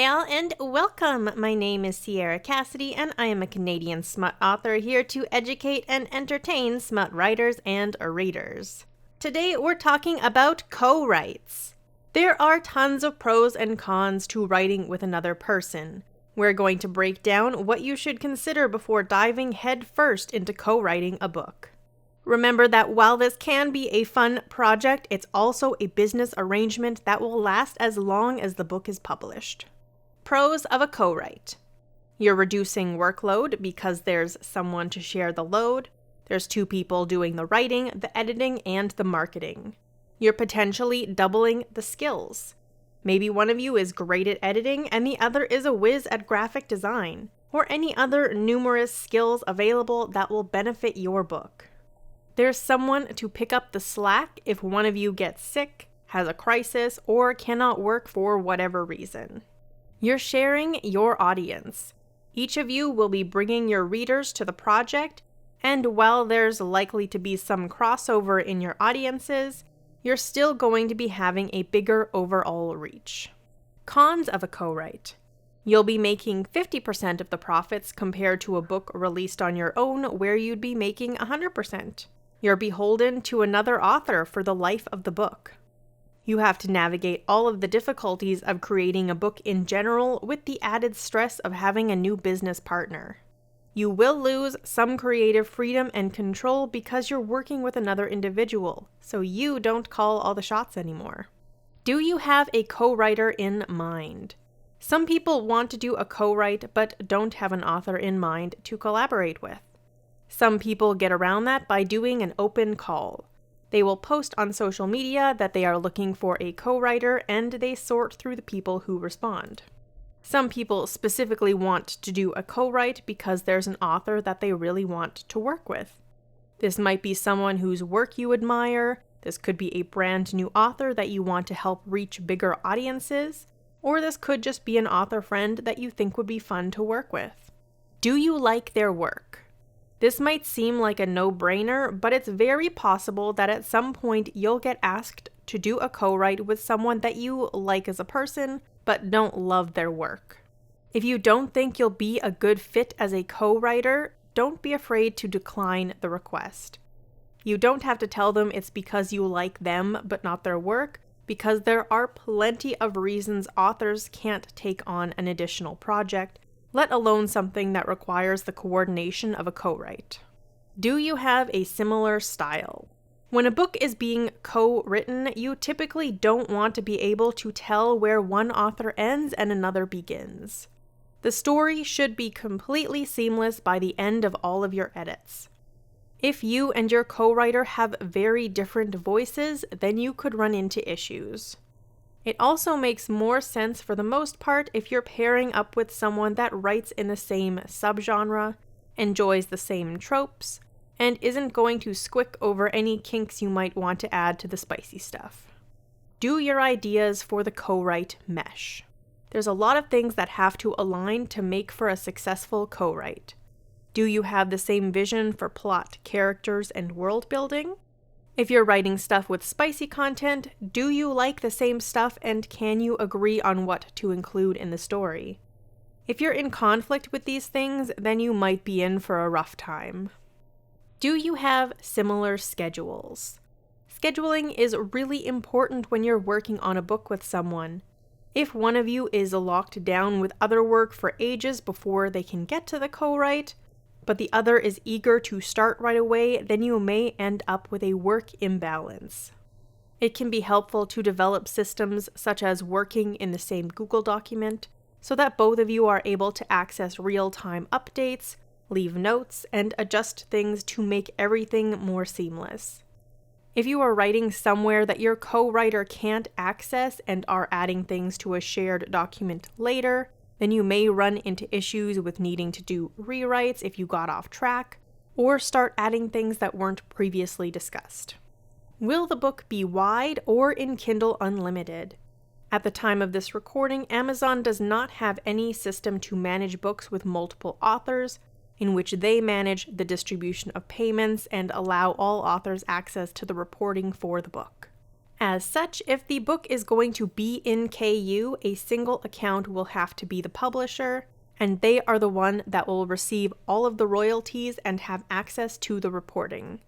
y'all, and welcome! My name is Sierra Cassidy, and I am a Canadian smut author here to educate and entertain smut writers and readers. Today, we're talking about co-writes. There are tons of pros and cons to writing with another person. We're going to break down what you should consider before diving headfirst into co-writing a book. Remember that while this can be a fun project, it's also a business arrangement that will last as long as the book is published. Pros of a co-write. You're reducing workload because there's someone to share the load. There's two people doing the writing, the editing, and the marketing. You're potentially doubling the skills. Maybe one of you is great at editing and the other is a whiz at graphic design, or any other numerous skills available that will benefit your book. There's someone to pick up the slack if one of you gets sick, has a crisis, or cannot work for whatever reason. You're sharing your audience. Each of you will be bringing your readers to the project, and while there's likely to be some crossover in your audiences, you're still going to be having a bigger overall reach. Cons of a co-write. You'll be making 50% of the profits compared to a book released on your own where you'd be making 100%. You're beholden to another author for the life of the book. You have to navigate all of the difficulties of creating a book in general with the added stress of having a new business partner. You will lose some creative freedom and control because you're working with another individual, so you don't call all the shots anymore. Do you have a co-writer in mind? Some people want to do a co-write but don't have an author in mind to collaborate with. Some people get around that by doing an open call. They will post on social media that they are looking for a co-writer and they sort through the people who respond. Some people specifically want to do a co-write because there's an author that they really want to work with. This might be someone whose work you admire, this could be a brand new author that you want to help reach bigger audiences, or this could just be an author friend that you think would be fun to work with. Do you like their work? This might seem like a no-brainer, but it's very possible that at some point you'll get asked to do a co-write with someone that you like as a person, but don't love their work. If you don't think you'll be a good fit as a co-writer, don't be afraid to decline the request. You don't have to tell them it's because you like them but not their work, because there are plenty of reasons authors can't take on an additional project, let alone something that requires the coordination of a co-write. Do you have a similar style? When a book is being co-written, you typically don't want to be able to tell where one author ends and another begins. The story should be completely seamless by the end of all of your edits. If you and your co-writer have very different voices, then you could run into issues. It also makes more sense for the most part if you're pairing up with someone that writes in the same subgenre, enjoys the same tropes, and isn't going to squick over any kinks you might want to add to the spicy stuff. Do your ideas for the co-write mesh? There's a lot of things that have to align to make for a successful co-write. Do you have the same vision for plot, characters, and world building? If you're writing stuff with spicy content, do you like the same stuff and can you agree on what to include in the story? If you're in conflict with these things, then you might be in for a rough time. Do you have similar schedules? Scheduling is really important when you're working on a book with someone. If one of you is locked down with other work for ages before they can get to the co-write, but the other is eager to start right away, then you may end up with a work imbalance. It can be helpful to develop systems such as working in the same Google document so that both of you are able to access real-time updates, leave notes, and adjust things to make everything more seamless. If you are writing somewhere that your co-writer can't access and are adding things to a shared document later, then you may run into issues with needing to do rewrites if you got off track, or start adding things that weren't previously discussed. Will the book be wide or in Kindle Unlimited? At the time of this recording, Amazon does not have any system to manage books with multiple authors, in which they manage the distribution of payments and allow all authors access to the reporting for the book. As such, if the book is going to be in KU, a single account will have to be the publisher, and they are the one that will receive all of the royalties and have access to the reporting.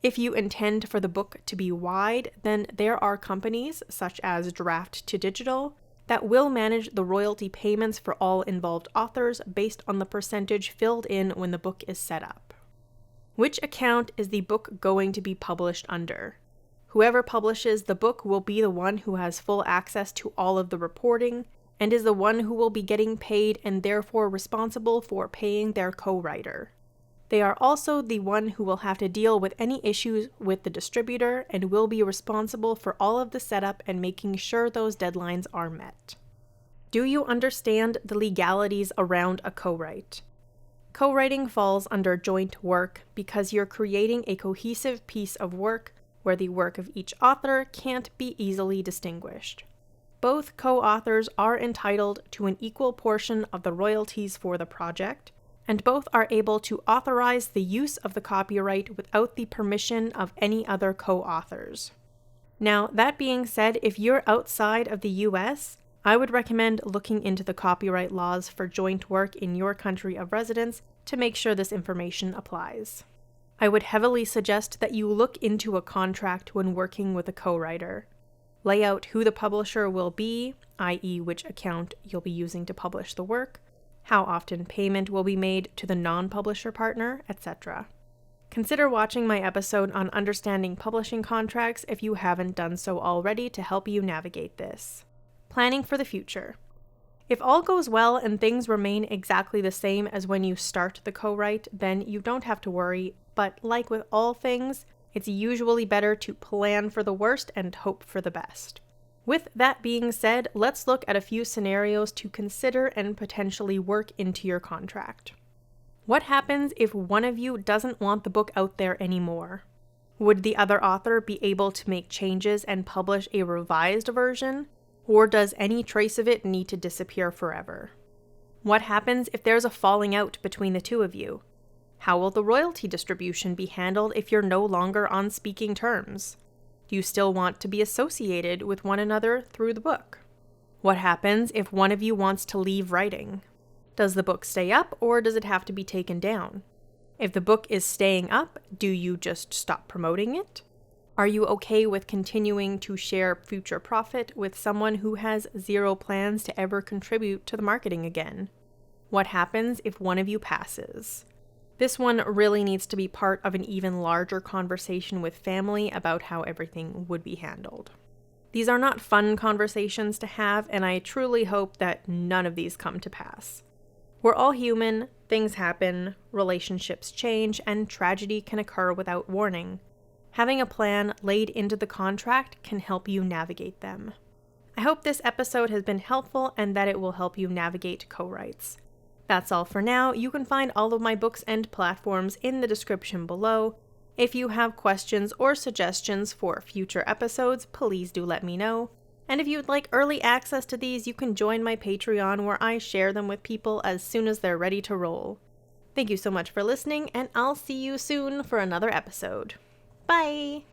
If you intend for the book to be wide, then there are companies, such as Draft to Digital, that will manage the royalty payments for all involved authors based on the percentage filled in when the book is set up. Which account is the book going to be published under? Whoever publishes the book will be the one who has full access to all of the reporting, and is the one who will be getting paid and therefore responsible for paying their co-writer. They are also the one who will have to deal with any issues with the distributor and will be responsible for all of the setup and making sure those deadlines are met. Do you understand the legalities around a co-write? Co-writing falls under joint work because you're creating a cohesive piece of work where the work of each author can't be easily distinguished. Both co-authors are entitled to an equal portion of the royalties for the project, and both are able to authorize the use of the copyright without the permission of any other co-authors. Now, that being said, if you're outside of the US, I would recommend looking into the copyright laws for joint work in your country of residence to make sure this information applies. I would heavily suggest that you look into a contract when working with a co-writer. Lay out who the publisher will be, i.e. which account you'll be using to publish the work, how often payment will be made to the non-publisher partner, etc. Consider watching my episode on understanding publishing contracts if you haven't done so already to help you navigate this. Planning for the future. If all goes well and things remain exactly the same as when you start the co-write, then you don't have to worry, but like with all things, it's usually better to plan for the worst and hope for the best. With that being said, let's look at a few scenarios to consider and potentially work into your contract. What happens if one of you doesn't want the book out there anymore? Would the other author be able to make changes and publish a revised version? Or does any trace of it need to disappear forever? What happens if there's a falling out between the two of you? How will the royalty distribution be handled if you're no longer on speaking terms? Do you still want to be associated with one another through the book? What happens if one of you wants to leave writing? Does the book stay up or does it have to be taken down? If the book is staying up, do you just stop promoting it? Are you okay with continuing to share future profit with someone who has zero plans to ever contribute to the marketing again? What happens if one of you passes? This one really needs to be part of an even larger conversation with family about how everything would be handled. These are not fun conversations to have, and I truly hope that none of these come to pass. We're all human, things happen, relationships change, and tragedy can occur without warning. Having a plan laid into the contract can help you navigate them. I hope this episode has been helpful and that it will help you navigate co-writes. That's all for now. You can find all of my books and platforms in the description below. If you have questions or suggestions for future episodes, please do let me know. And if you'd like early access to these, you can join my Patreon where I share them with people as soon as they're ready to roll. Thank you so much for listening, and I'll see you soon for another episode. Bye!